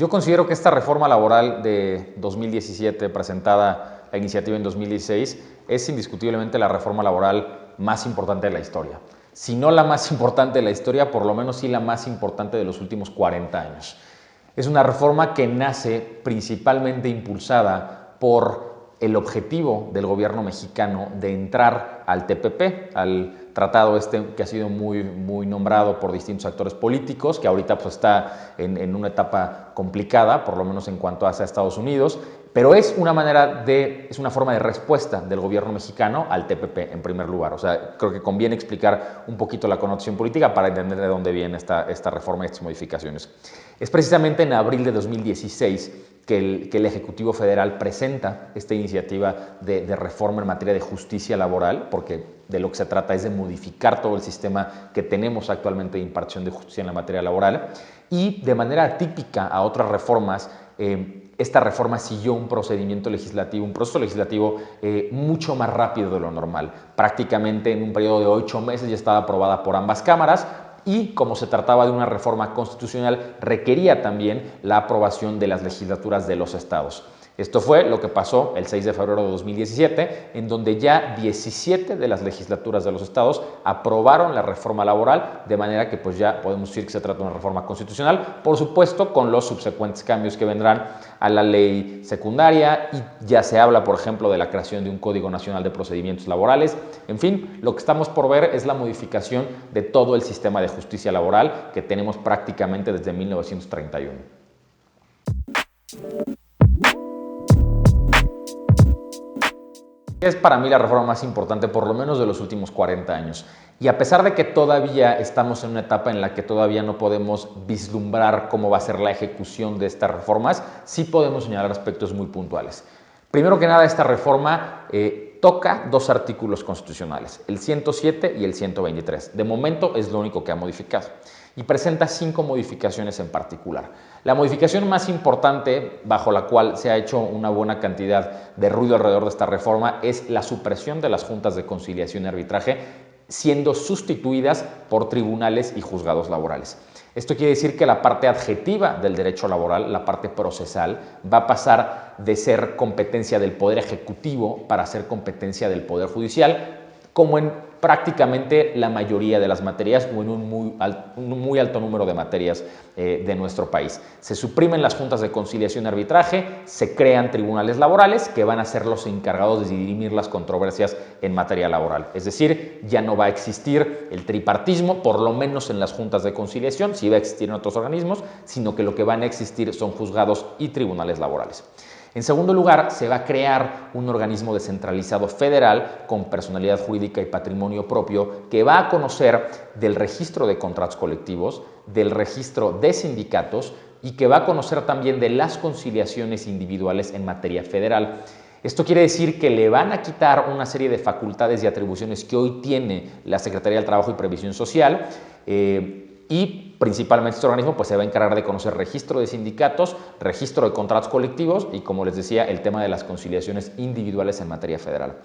Yo considero que esta reforma laboral de 2017, presentada la iniciativa en 2016, es indiscutiblemente la reforma laboral más importante de la historia. Si no la más importante de la historia, por lo menos sí la más importante de los últimos 40 años. Es una reforma que nace principalmente impulsada por el objetivo del gobierno mexicano de entrar al TPP, al tratado que ha sido muy nombrado por distintos actores políticos, que ahorita pues está en una etapa complicada, por lo menos en cuanto hace a Estados Unidos, pero es una forma de respuesta del gobierno mexicano al TPP en primer lugar. O sea, creo que conviene explicar un poquito la connotación política para entender de dónde viene esta reforma y estas modificaciones. Es precisamente en abril de 2016 que el Ejecutivo Federal presenta esta iniciativa de reforma en materia de justicia laboral, porque de lo que se trata es de modificar todo el sistema que tenemos actualmente de impartición de justicia en la materia laboral, y de manera atípica a otras reformas, esta reforma siguió un proceso legislativo mucho más rápido de lo normal. Prácticamente en un periodo de 8 meses ya estaba aprobada por ambas cámaras, y como se trataba de una reforma constitucional, requería también la aprobación de las legislaturas de los estados. Esto fue lo que pasó el 6 de febrero de 2017, en donde ya 17 de las legislaturas de los estados aprobaron la reforma laboral, de manera que pues ya podemos decir que se trata de una reforma constitucional, por supuesto con los subsecuentes cambios que vendrán a la ley secundaria, y ya se habla, por ejemplo, de la creación de un Código Nacional de Procedimientos Laborales. En fin, lo que estamos por ver es la modificación de todo el sistema de justicia laboral que tenemos prácticamente desde 1931. Es para mí la reforma más importante, por lo menos de los últimos 40 años. Y a pesar de que todavía estamos en una etapa en la que todavía no podemos vislumbrar cómo va a ser la ejecución de estas reformas, sí podemos señalar aspectos muy puntuales. Primero que nada, esta reforma toca 2 artículos constitucionales, el 107 y el 123. De momento es lo único que ha modificado, y presenta 5 modificaciones en particular. La modificación más importante, bajo la cual se ha hecho una buena cantidad de ruido alrededor de esta reforma, es la supresión de las juntas de conciliación y arbitraje, siendo sustituidas por tribunales y juzgados laborales. Esto quiere decir que la parte adjetiva del derecho laboral, la parte procesal, va a pasar de ser competencia del Poder Ejecutivo para ser competencia del Poder Judicial, como en prácticamente la mayoría de las materias o en un muy alto número de materias de nuestro país. Se suprimen las juntas de conciliación y arbitraje, se crean tribunales laborales que van a ser los encargados de dirimir las controversias en materia laboral. Es decir, ya no va a existir el tripartismo, por lo menos en las juntas de conciliación, sí va a existir en otros organismos, sino que lo que van a existir son juzgados y tribunales laborales. En segundo lugar, se va a crear un organismo descentralizado federal con personalidad jurídica y patrimonio propio que va a conocer del registro de contratos colectivos, del registro de sindicatos, y que va a conocer también de las conciliaciones individuales en materia federal. Esto quiere decir que le van a quitar una serie de facultades y atribuciones que hoy tiene la Secretaría del Trabajo y Previsión Social, y principalmente este organismo pues se va a encargar de conocer registro de sindicatos, registro de contratos colectivos y, como les decía, el tema de las conciliaciones individuales en materia federal.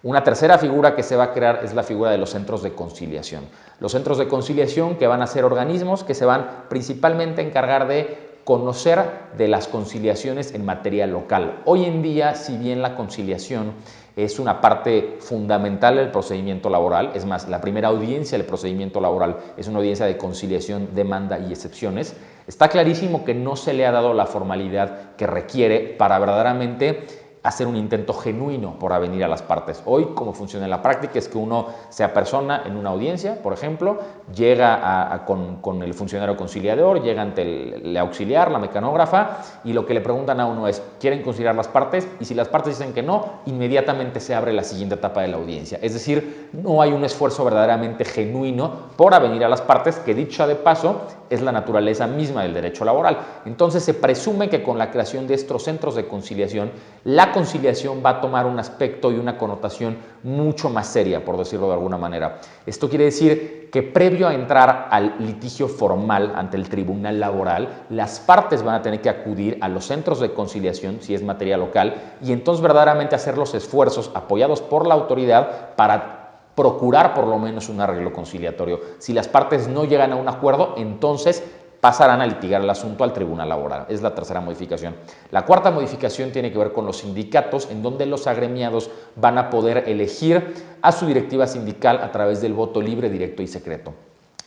Una tercera figura que se va a crear es la figura de los centros de conciliación. Los centros de conciliación, que van a ser organismos que se van principalmente a encargar de conocer de las conciliaciones en materia local. Hoy en día, si bien la conciliación es una parte fundamental del procedimiento laboral, es más, la primera audiencia del procedimiento laboral es una audiencia de conciliación, demanda y excepciones, está clarísimo que no se le ha dado la formalidad que requiere para verdaderamente hacer un intento genuino por avenir a las partes. Hoy, como funciona en la práctica, es que uno se apersona en una audiencia, por ejemplo, llega con el funcionario conciliador, llega ante el auxiliar, la mecanógrafa, y lo que le preguntan a uno es, ¿quieren conciliar las partes? Y si las partes dicen que no, inmediatamente se abre la siguiente etapa de la audiencia. Es decir, no hay un esfuerzo verdaderamente genuino por avenir a las partes, que dicho sea de paso, es la naturaleza misma del derecho laboral. Entonces se presume que con la creación de estos centros de conciliación, la conciliación va a tomar un aspecto y una connotación mucho más seria, por decirlo de alguna manera. Esto quiere decir que previo a entrar al litigio formal ante el tribunal laboral, las partes van a tener que acudir a los centros de conciliación, si es materia local, y entonces verdaderamente hacer los esfuerzos apoyados por la autoridad para procurar por lo menos un arreglo conciliatorio. Si las partes no llegan a un acuerdo, entonces pasarán a litigar el asunto al Tribunal Laboral. Es la tercera modificación. La cuarta modificación tiene que ver con los sindicatos, en donde los agremiados van a poder elegir a su directiva sindical a través del voto libre, directo y secreto.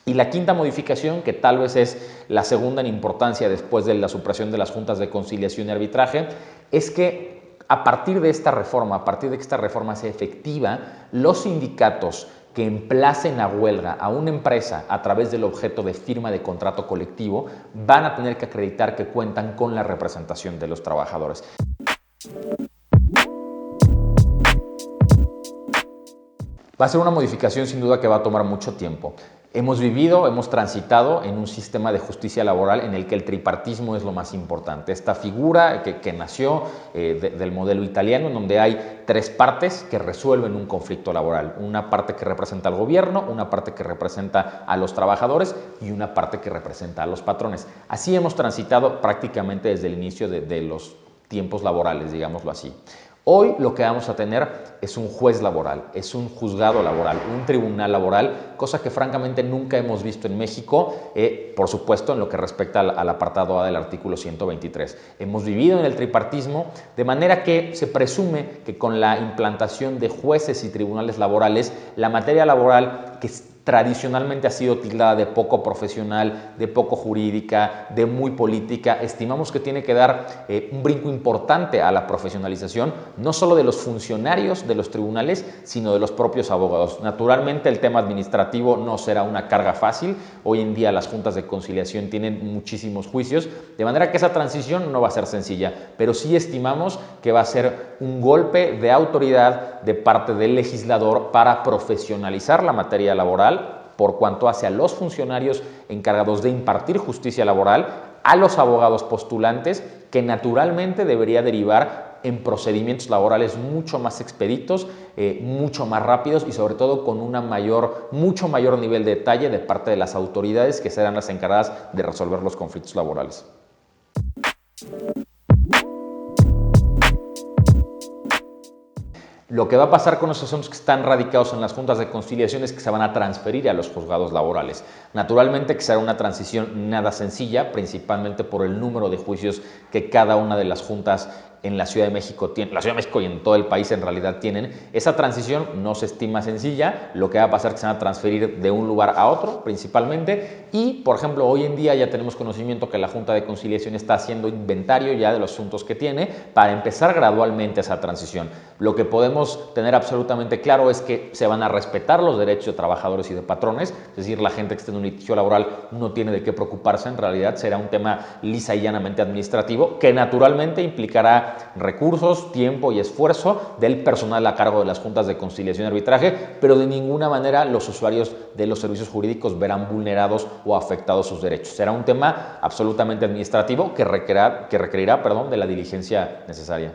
Y la quinta modificación, que tal vez es la segunda en importancia después de la supresión de las juntas de conciliación y arbitraje, es que a partir de esta reforma, a partir de que esta reforma sea efectiva, los sindicatos que emplacen a huelga a una empresa a través del objeto de firma de contrato colectivo van a tener que acreditar que cuentan con la representación de los trabajadores. Va a ser una modificación sin duda que va a tomar mucho tiempo. Hemos transitado en un sistema de justicia laboral en el que el tripartismo es lo más importante. Esta figura que nació del modelo italiano, en donde hay tres partes que resuelven un conflicto laboral. Una parte que representa al gobierno, una parte que representa a los trabajadores y una parte que representa a los patrones. Así hemos transitado prácticamente desde el inicio de los tiempos laborales, digámoslo así. Hoy lo que vamos a tener es un juez laboral, es un juzgado laboral, un tribunal laboral, cosa que francamente nunca hemos visto en México, por supuesto en lo que respecta al apartado A del artículo 123. Hemos vivido en el tripartismo, de manera que se presume que con la implantación de jueces y tribunales laborales, la materia laboral que tradicionalmente ha sido tildada de poco profesional, de poco jurídica, de muy política, estimamos que tiene que dar un brinco importante a la profesionalización, no solo de los funcionarios de los tribunales, sino de los propios abogados. Naturalmente el tema administrativo no será una carga fácil, hoy en día las juntas de conciliación tienen muchísimos juicios, de manera que esa transición no va a ser sencilla, pero sí estimamos que va a ser un golpe de autoridad de parte del legislador para profesionalizar la materia laboral, por cuanto hace a los funcionarios encargados de impartir justicia laboral, a los abogados postulantes, que naturalmente debería derivar en procedimientos laborales mucho más expeditos, mucho más rápidos y sobre todo con mucho mayor nivel de detalle de parte de las autoridades que serán las encargadas de resolver los conflictos laborales. Lo que va a pasar con los asuntos que están radicados en las juntas de conciliación es que se van a transferir a los juzgados laborales. Naturalmente que será una transición nada sencilla, principalmente por el número de juicios que cada una de las juntas en la Ciudad de México tiene, la Ciudad de México y en todo el país en realidad tienen. Esa transición no se estima sencilla, lo que va a pasar es que se van a transferir de un lugar a otro principalmente y, por ejemplo, hoy en día ya tenemos conocimiento que la Junta de Conciliación está haciendo inventario ya de los asuntos que tiene para empezar gradualmente esa transición. Lo que podemos tener absolutamente claro es que se van a respetar los derechos de trabajadores y de patrones, es decir, la gente que esté en un litigio laboral no tiene de qué preocuparse, en realidad será un tema lisa y llanamente administrativo que naturalmente implicará recursos, tiempo y esfuerzo del personal a cargo de las juntas de conciliación y arbitraje, pero de ninguna manera los usuarios de los servicios jurídicos verán vulnerados o afectados sus derechos. Será un tema absolutamente administrativo que requerirá de la diligencia necesaria.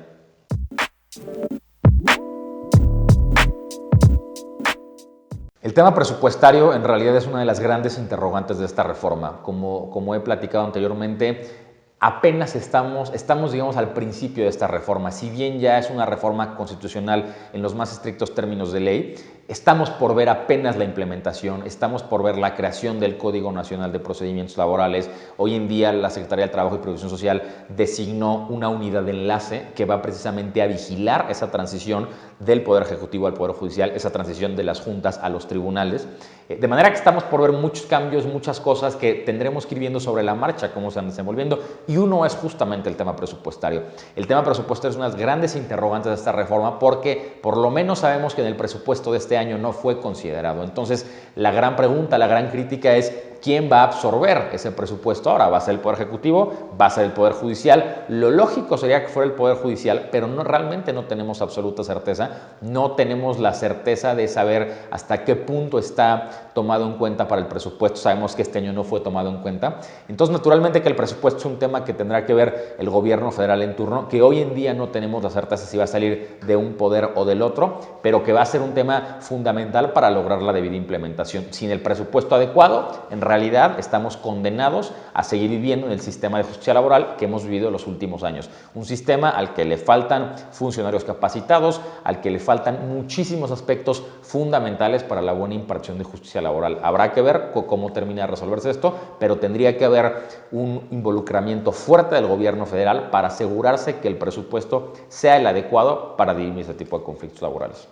El tema presupuestario en realidad es una de las grandes interrogantes de esta reforma. Como he platicado anteriormente, apenas estamos digamos, al principio de esta reforma. Si bien ya es una reforma constitucional en los más estrictos términos de ley, estamos por ver apenas la implementación, estamos por ver la creación del Código Nacional de Procedimientos Laborales. Hoy en día la Secretaría del Trabajo y Previsión Social designó una unidad de enlace que va precisamente a vigilar esa transición del Poder Ejecutivo al Poder Judicial, esa transición de las juntas a los tribunales. De manera que estamos por ver muchos cambios, muchas cosas que tendremos que ir viendo sobre la marcha, cómo se van desenvolviendo, y uno es justamente el tema presupuestario. El tema presupuestario es una de las grandes interrogantes de esta reforma porque por lo menos sabemos que en el presupuesto de este año no fue considerado. Entonces, la gran pregunta, la gran crítica es ¿quién va a absorber ese presupuesto ahora? ¿Va a ser el Poder Ejecutivo? ¿Va a ser el Poder Judicial? Lo lógico sería que fuera el Poder Judicial, pero realmente no tenemos absoluta certeza. No tenemos la certeza de saber hasta qué punto está tomado en cuenta para el presupuesto. Sabemos que este año no fue tomado en cuenta. Entonces, naturalmente que el presupuesto es un tema que tendrá que ver el gobierno federal en turno, que hoy en día no tenemos la certeza si va a salir de un poder o del otro, pero que va a ser un tema fundamental para lograr la debida implementación. Sin el presupuesto adecuado, en realidad estamos condenados a seguir viviendo en el sistema de justicia laboral que hemos vivido en los últimos años. Un sistema al que le faltan funcionarios capacitados, al que le faltan muchísimos aspectos fundamentales para la buena impartición de justicia laboral. Habrá que ver cómo termina de resolverse esto, pero tendría que haber un involucramiento fuerte del gobierno federal para asegurarse que el presupuesto sea el adecuado para dirimir este tipo de conflictos laborales.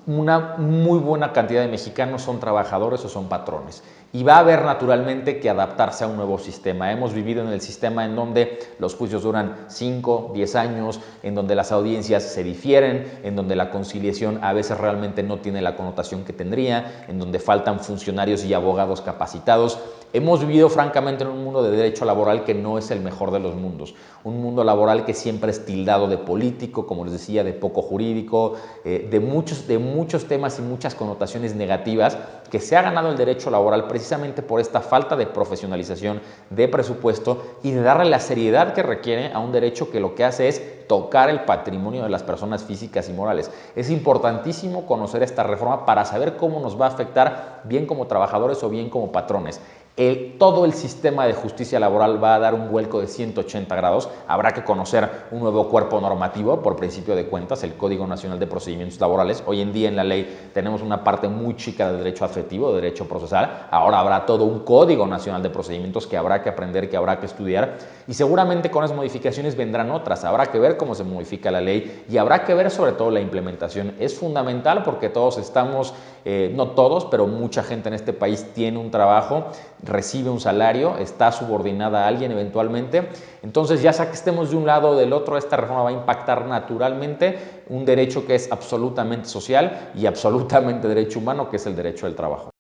Una muy buena cantidad de mexicanos son trabajadores o son patrones y va a haber naturalmente que adaptarse a un nuevo sistema. Hemos vivido en el sistema en donde los juicios duran 5, 10 años, en donde las audiencias se difieren, en donde la conciliación a veces realmente no tiene la connotación que tendría, en donde faltan funcionarios y abogados capacitados. Hemos vivido francamente en un mundo de derecho laboral que no es el mejor de los mundos, un mundo laboral que siempre es tildado de político, como les decía, de poco jurídico, de muchos temas y muchas connotaciones negativas, que se ha ganado el derecho laboral precisamente por esta falta de profesionalización, de presupuesto y de darle la seriedad que requiere a un derecho que lo que hace es tocar el patrimonio de las personas físicas y morales. Es importantísimo conocer esta reforma para saber cómo nos va a afectar bien como trabajadores o bien como patrones. Todo el sistema de justicia laboral va a dar un vuelco de 180 grados. Habrá que conocer un nuevo cuerpo normativo, por principio de cuentas, el Código Nacional de Procedimientos Laborales. Hoy en día en la ley tenemos una parte muy chica de derecho adjetivo, de derecho procesal. Ahora habrá todo un Código Nacional de Procedimientos que habrá que aprender, que habrá que estudiar. Y seguramente con esas modificaciones vendrán otras. Habrá que ver cómo se modifica la ley y habrá que ver sobre todo la implementación. Es fundamental porque todos estamos, no todos, pero mucha gente en este país tiene un trabajo, recibe un salario, está subordinada a alguien eventualmente. Entonces, ya sea que estemos de un lado o del otro, esta reforma va a impactar naturalmente un derecho que es absolutamente social y absolutamente derecho humano, que es el derecho del trabajo.